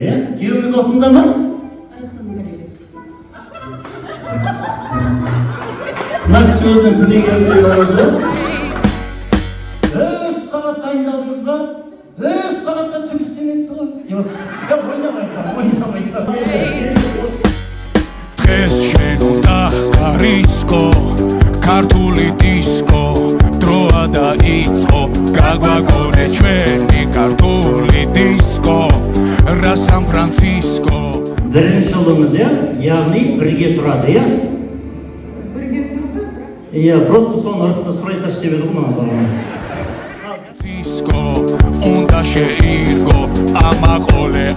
Kuyovimiz osmonda mı? Mına kişimizden püne gelmiyoruz. Öz qavat dayındaldınız mı? Öz qavatta turistinin tuğu. Ya oynamayın. დღეს შენ უნდა გარისკო ქართული დისკო დროა დაიწყო გაგვაგონე ჩვენი ქართული დისკო რა სან-ფრანცისკო Birinci yılımız ya, yani birge turadi ya. Birge turdi? Ya, просто son arasında sırayı saç demedik mi? Francisco, უნდა შეირგო ამაყოლე